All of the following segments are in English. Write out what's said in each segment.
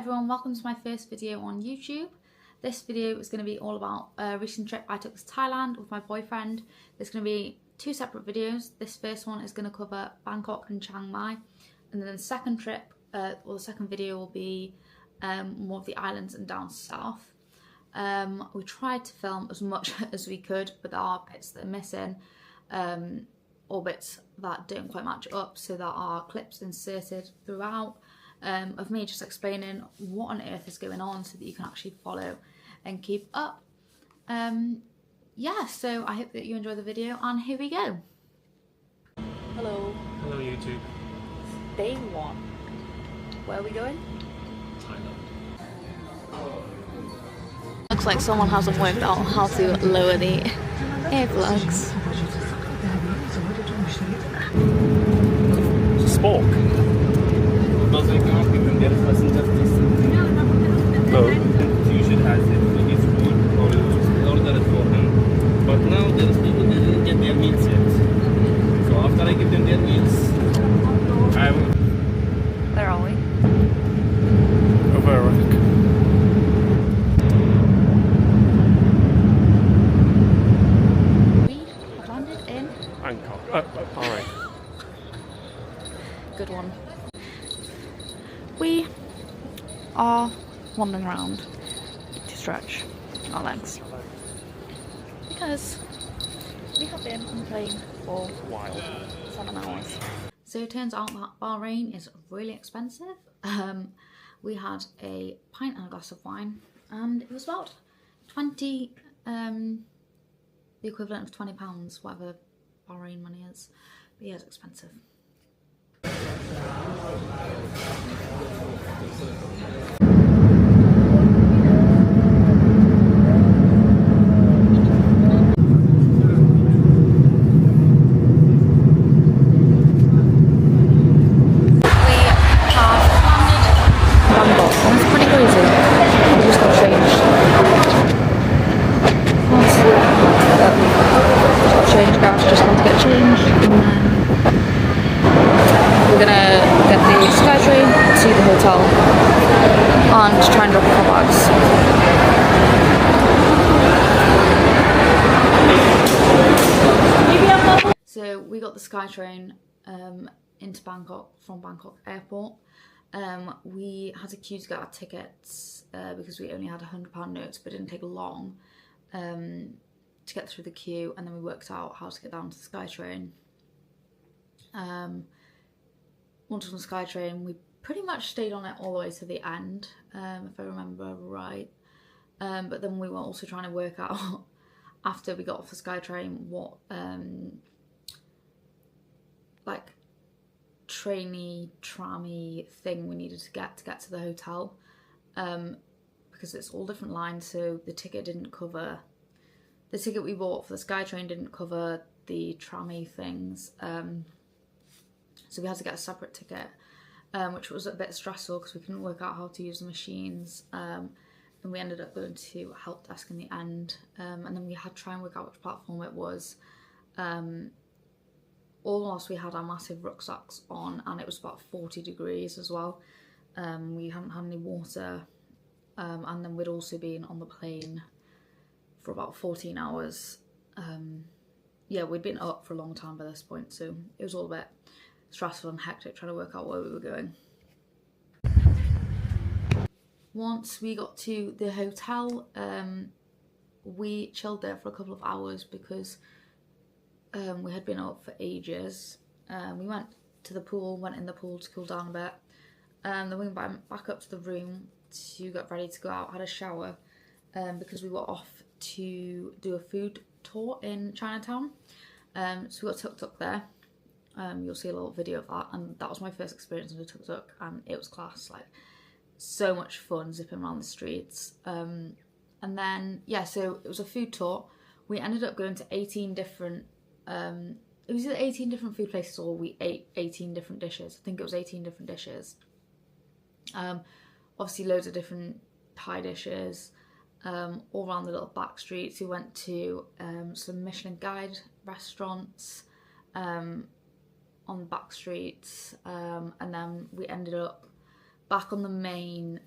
everyone, welcome to my first video on YouTube. This video is going to be all about a recent trip I took to Thailand with my boyfriend. There's going to be two separate videos. This first one is going to cover Bangkok and Chiang Mai, and then the second trip, or the second video, will be more of the islands and down south. We tried to film as much as we could, but there are bits that are missing, or bits that don't quite match up, so there are clips inserted throughout of me just explaining what on earth is going on so that you can actually follow and keep up. Yeah, so I hope that you enjoy the video, and here we go. Hello. Hello YouTube. Day one. Where are we going? Thailand. Looks like someone hasn't worked out how to lower the earplugs. Spork. No. You should have it. It's good or order it for him. But now there's people that didn't get their meals yet. So after I give them their meals, I will. Where are we? Over a rack. We have landed in Bangkok. Alright. good one. We are wandering around to stretch our legs because we have been on the plane for 7 hours. So it turns out that Bahrain is really expensive. We had a pint and a glass of wine, and it was about 20, the equivalent of £20, whatever Bahrain money is. But yeah, it's expensive. And try and drop off our bags. So we got the SkyTrain into Bangkok from Bangkok airport. We had to queue to get our tickets because we only had £100 notes, but it didn't take long to get through the queue, and then we worked out how to get down to the SkyTrain. Once on the SkyTrain, we pretty much stayed on it all the way to the end, if I remember right. But then we were also trying to work out after we got off the SkyTrain what like trammy thing we needed to get to the hotel, because it's all different lines. So the ticket we bought for the SkyTrain didn't cover the trammy things. So we had to get a separate ticket. Which was a bit stressful because we couldn't work out how to use the machines, and we ended up going to a help desk in the end, and then we had to try and work out which platform it was. All whilst we had our massive rucksacks on, and it was about 40 degrees as well. We hadn't had any water, and then we'd also been on the plane for about 14 hours. Yeah, we'd been up for a long time by this point, so it was all a bit stressful and hectic trying to work out where we were going. Once we got to the hotel, we chilled there for a couple of hours because we had been up for ages. We went to the pool, went in the pool to cool down a bit, then we went back up to the room to get ready to go out, had a shower, because we were off to do a food tour in Chinatown. So we got tuk-tuk there. You'll see a little video of that, and that was my first experience on a tuk-tuk, and it was class. Like, so much fun zipping around the streets. And then yeah, so it was a food tour. We ended up going to 18 different it was either 18 different food places or we ate 18 different dishes. I think it was 18 different dishes. Obviously loads of different Thai dishes, all around the little back streets. We went to some Michelin guide restaurants on the back streets, and then we ended up back on the main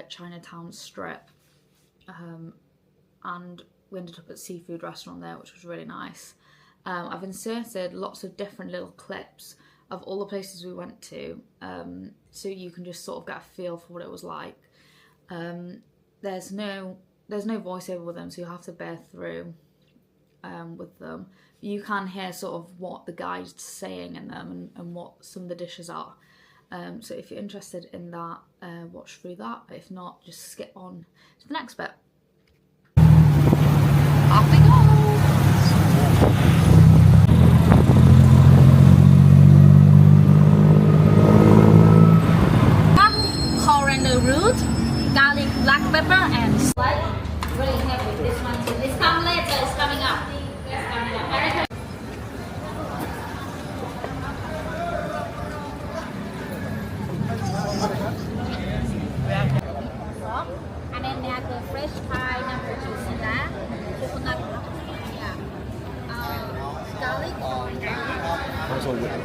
Chinatown strip, and we ended up at a seafood restaurant there, which was really nice. I've inserted lots of different little clips of all the places we went to, so you can just sort of get a feel for what it was like. There's no voiceover with them, so you have to bear through with them. You can hear sort of what the guide's saying in them and what some of the dishes are. So if you're interested in that, watch through that. But if not, just skip on to the next bit. Off we go! Coriander root, garlic, black pepper, and really heavy. This one, this comes later. It's coming up. It's coming up. I reckon. And then they have the fresh pineapple juice in that, coconut, yeah, garlic or That's all good.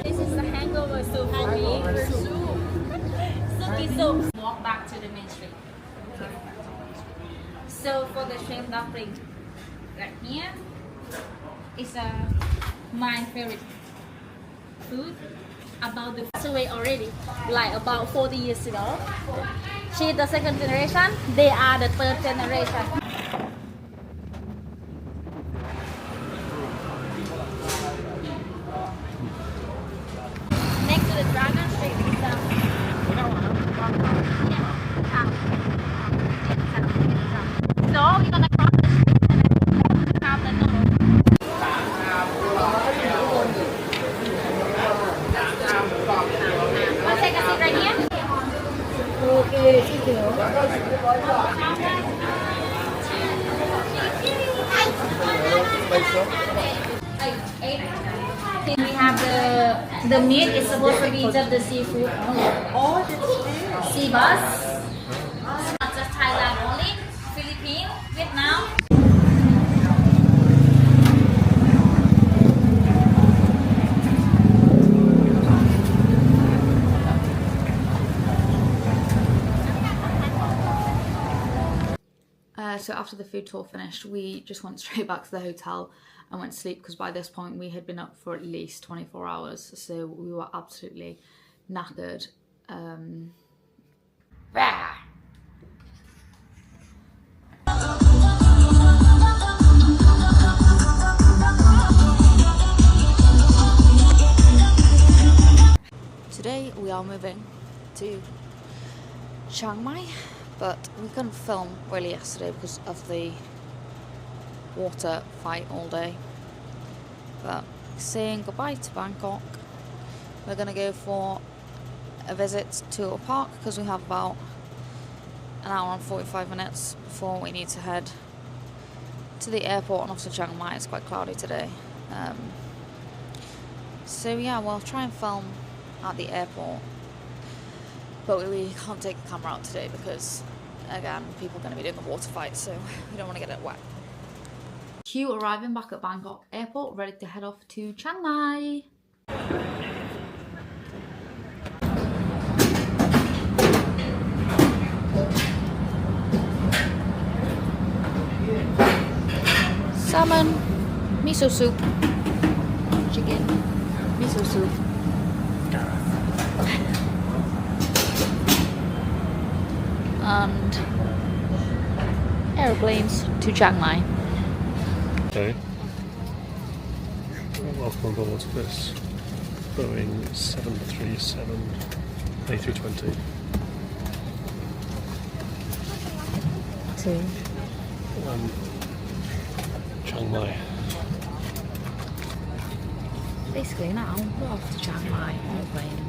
This is the hangover soup for me. Soup. Soup. Walk back to the main street. Okay. So for the shrimp dumpling, right here is my favorite food. About the passed away already, like about 40 years ago. She's the second generation. They are the third generation. Next to the dragon street is so we're gonna cross the street and then have the noodle. Wanna take a seat right here? Okay, thank you. We have the meat is supposed to be just the seafood only. Oh, that's Sea bass. Not just Thailand only. Philippines, Vietnam. So after the food tour finished, we just went straight back to the hotel and went to sleep because by this point we had been up for at least 24 hours, so we were absolutely knackered. Today we are moving to Chiang Mai, but we couldn't film really yesterday because of the water fight all day. But saying goodbye to Bangkok, we're gonna go for a visit to a park because we have about an hour and 45 minutes before we need to head to the airport and off to Chiang Mai. It's quite cloudy today, so yeah, we'll try and film at the airport, but we can't take the camera out today because, again, people are going to be doing the water fight, so we don't want to get it wet. Cue arriving back at Bangkok airport, ready to head off to Chiang Mai. Salmon, miso soup, chicken, miso soup. And aeroplanes to Chiang Mai. Okay. Welcome on board this Boeing 737 A320. To Chiang Mai. basically now we're off to Chiang Mai airplane.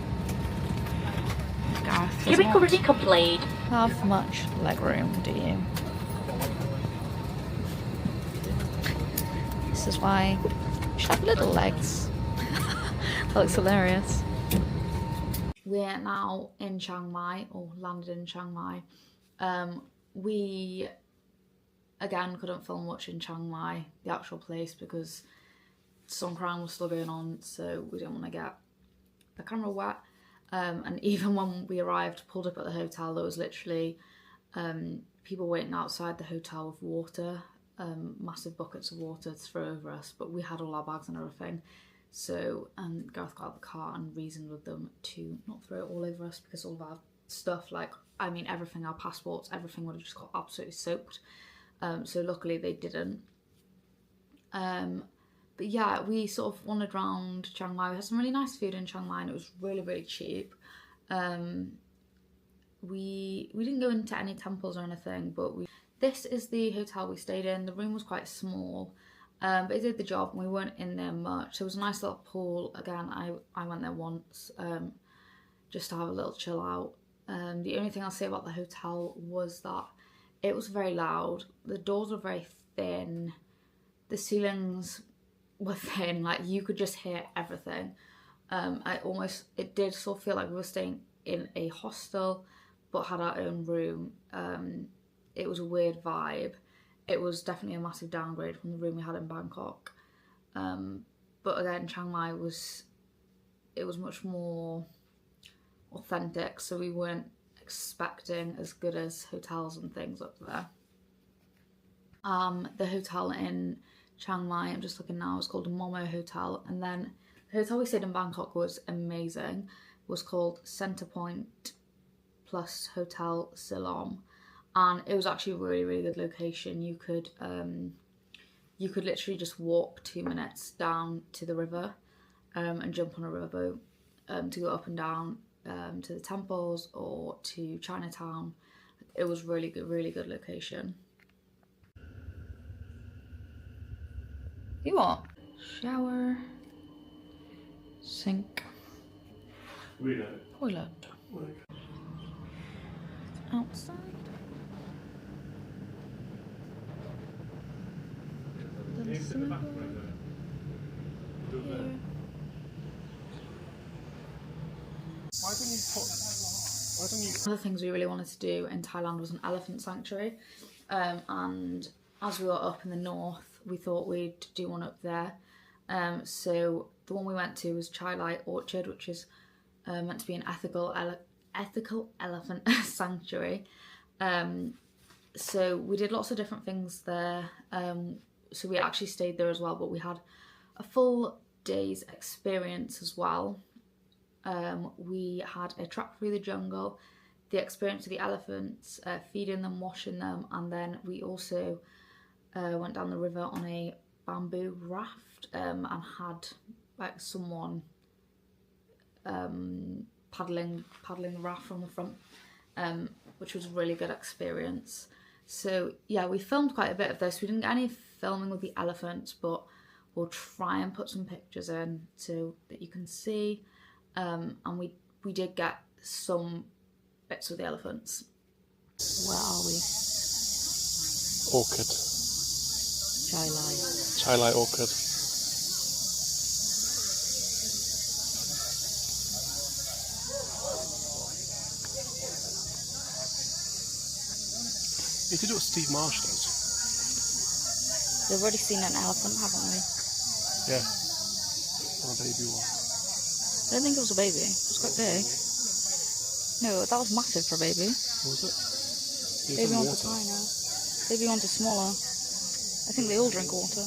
Gareth does Cubicle not complete. have much leg room, do you? This is why you should have little legs. That looks hilarious. We're now in Chiang Mai, or landed in Chiang Mai. We again couldn't film much in Chiang Mai, the actual place, because Songkran was still going on, so we didn't want to get the camera wet. And even when we arrived, pulled up at the hotel, there was literally people waiting outside the hotel with water, massive buckets of water to throw over us, but we had all our bags and everything. So Gareth got out of the car and reasoned with them to not throw it all over us, because all of our stuff, like, I mean, everything, our passports, everything would have just got absolutely soaked. So luckily they didn't. But yeah, we sort of wandered around Chiang Mai. We had some really nice food in Chiang Mai and it was really, really cheap. We didn't go into any temples or anything, but this is the hotel we stayed in. The room was quite small, but it did the job and we weren't in there much. There was a nice little pool. Again, I went there once just to have a little chill out. The only thing I'll say about the hotel was that it was very loud. The doors were very thin. The ceilings were thin, like you could just hear everything. It did sort of feel like we were staying in a hostel but had our own room. It was a weird vibe. It was definitely a massive downgrade from the room we had in Bangkok. But again, Chiang Mai was much more authentic, so we weren't expecting as good as hotels and things up there. The hotel in Chiang Mai, I'm just looking now, it's called a Momo Hotel, and then the hotel we stayed in Bangkok was amazing. It was called Centrepoint Plus Hotel Siloam, and it was actually a really, really good location. You could literally just walk 2 minutes down to the river and jump on a riverboat to go up and down to the temples or to Chinatown. It was really good location. You what? Shower, sink, toilet. Outside. Little swimming pool. Here. One of the things we really wanted to do in Thailand was an elephant sanctuary, and as we were up in the north, we thought we'd do one up there. So the one we went to was Chai Lai Orchid, which is meant to be an ethical elephant sanctuary. So we did lots of different things there. So we actually stayed there as well, but we had a full day's experience as well. We had a trek through the jungle, the experience of the elephants, feeding them, washing them, and then we also went down the river on a bamboo raft and had like someone paddling the raft from the front, which was a really good experience. So yeah, we filmed quite a bit of this. We didn't get any filming with the elephants, but we'll try and put some pictures in so that you can see. And we did get some bits with the elephants. Where are we? Orchid. Chai Lai Orchid. You could do what Steve Marsh does. We've already seen an elephant, haven't we? Yeah. Or a baby one. I don't think it was a baby. It was quite big. No, that was massive for a baby. What was it? Baby ones are tiny. Baby ones are smaller. I think they all drink water.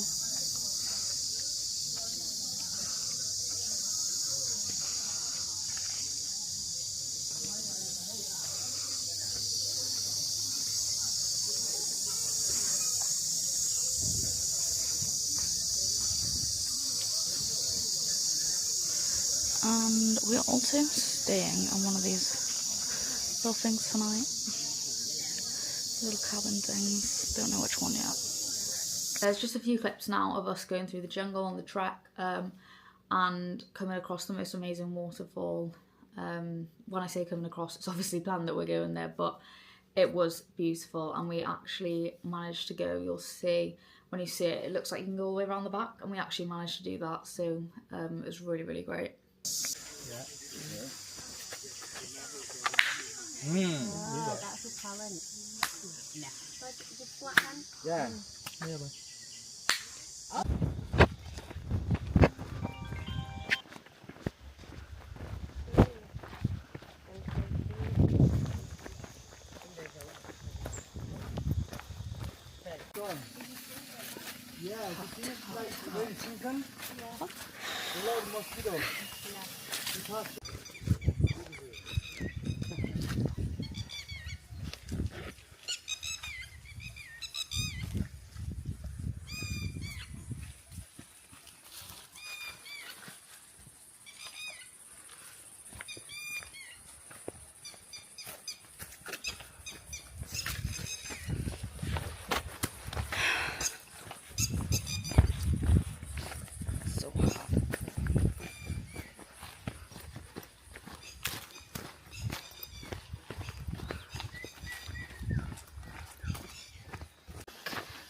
And we're also staying on one of these little things tonight. Little cabin things. Don't know which one yet. There's just a few clips now of us going through the jungle on the trek and coming across the most amazing waterfall. When I say coming across, it's obviously planned that we're going there, but it was beautiful and we actually managed to go. You'll see when you see it, it looks like you can go all the way around the back, and we actually managed to do that, so it was really, really great. Yeah. Oh, that's a talent. No. But the flat hand? Yeah. So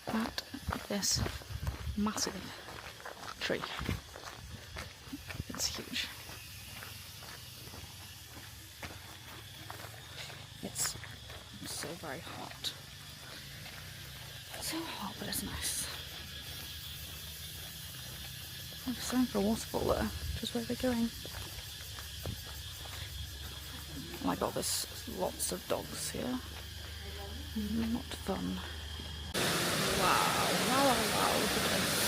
hot. At this massive tree. It's huge. It's so very hot. So hot, but it's nice. I'm just going for a waterfall there, which is where they're going. Oh my god, there's lots of dogs here. Not fun. Wow, look at this.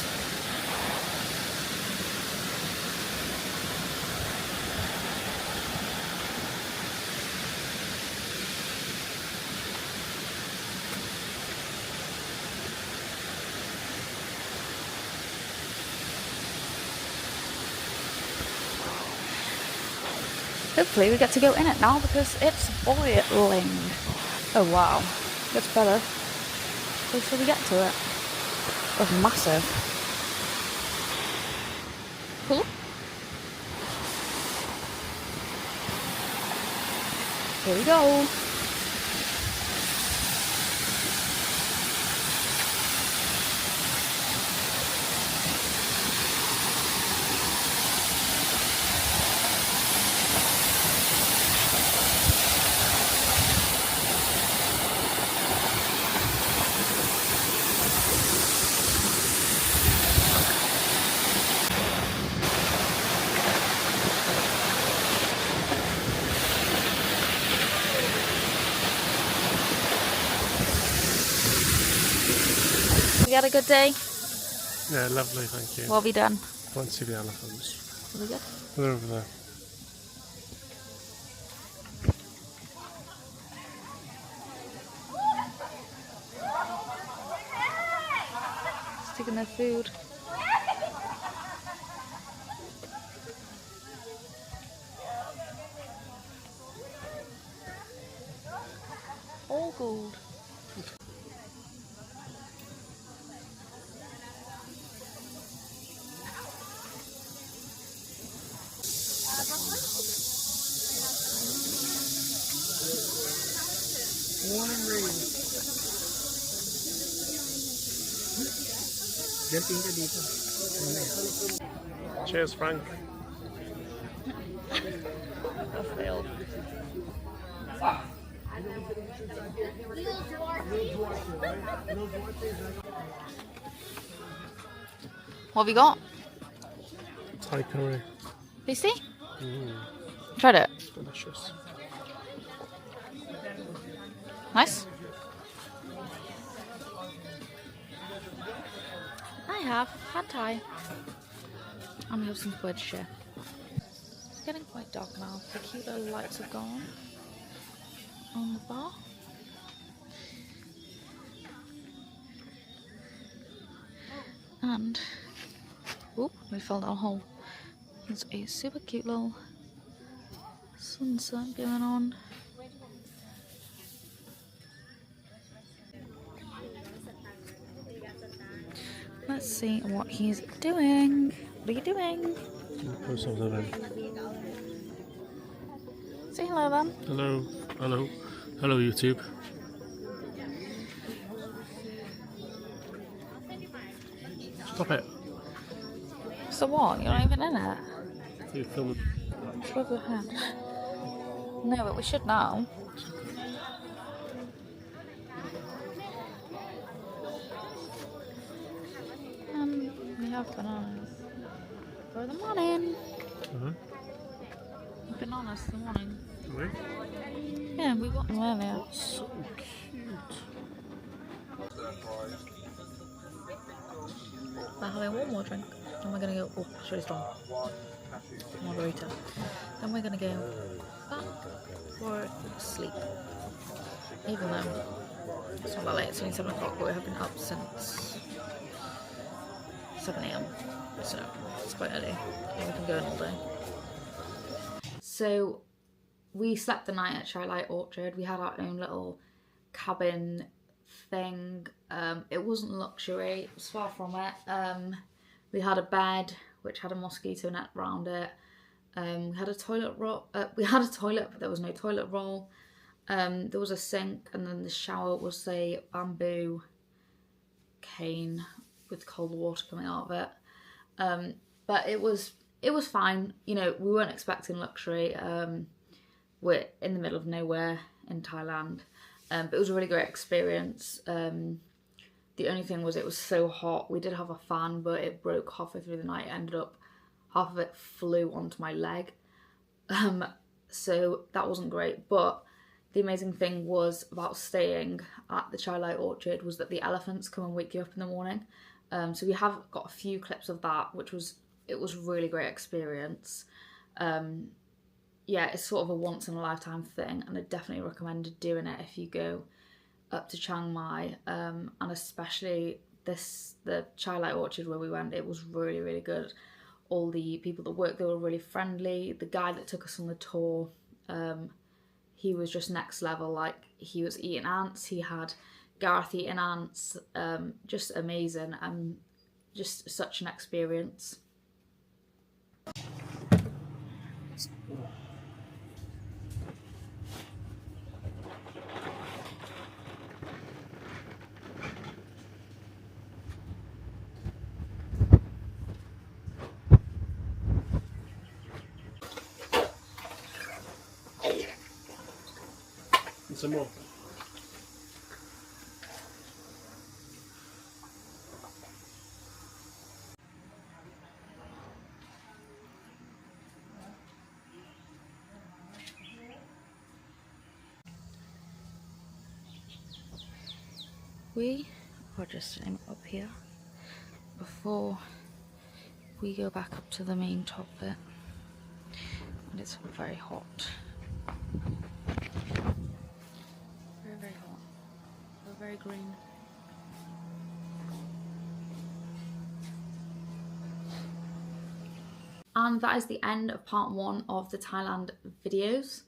Hopefully we get to go in it now because it's boiling. Oh wow, gets better. Closer we get to it. It's massive. Cool. Here we go. You had a good day? Yeah, lovely, thank you. What have you done? Went to see the elephants. Really good? They're over there. Just taking their food. All gold. Morning rain. Jumping ka dito. Cheers, Frank. I failed. What have you got? Thai curry. Tasty? Tried it. Delicious. Nice. I have had Thai. And we have some squid share. It's getting quite dark now. The cute little lights have gone on the bar. And oop, we fell down a hole. There's a super cute little sunset going on. Let's see what he's doing. What are you doing? Post over there. Say hello then. Hello, hello, hello YouTube. Stop it. So what? You're not even in it. So you film. It's above your head. No, but we should now. We have bananas for the morning. Bananas for the morning. Really? Yeah, we got them earlier. So cute. We're having one more drink. Then we're gonna go. Oh, it's really strong. Margarita. Then we're gonna go back for sleep. Even though it's not that late, it's only 7 o'clock, but we have been up since 7 AM. So it's quite early. And we can go in all day. So we slept the night at Skylight Orchid. We had our own little cabin thing. It wasn't luxury, it was far from it. We had a bed which had a mosquito net around it. We had a toilet roll. We had a toilet, but there was no toilet roll. There was a sink, and then the shower was a bamboo cane with cold water coming out of it. But it was fine. You know, we weren't expecting luxury. We're in the middle of nowhere in Thailand. But it was a really great experience. The only thing was it was so hot. We did have a fan, but it broke halfway through the night. It ended up, half of it flew onto my leg. So that wasn't great. But the amazing thing was about staying at the Skylight Orchid was that the elephants come and wake you up in the morning. So we have got a few clips of that, it was a really great experience. Yeah, it's sort of a once in a lifetime thing, and I definitely recommend doing it if you go up to Chiang Mai, and especially the Skylight Orchid where we went. It was really, really good. All the people that worked there were really friendly. The guy that took us on the tour, he was just next level. Like, he was eating ants, he had Gareth eating ants, just amazing, and just such an experience. And some more. We are just sitting up here before we go back up to the main top bit, and it's very hot. Very, very hot. They're very green. And that is the end of part 1 of the Thailand videos.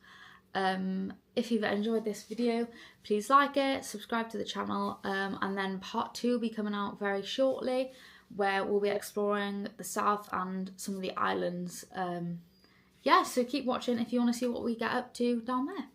If you've enjoyed this video, please like it, subscribe to the channel, and then part 2 will be coming out very shortly, where we'll be exploring the south and some of the islands. Yeah, so keep watching if you want to see what we get up to down there.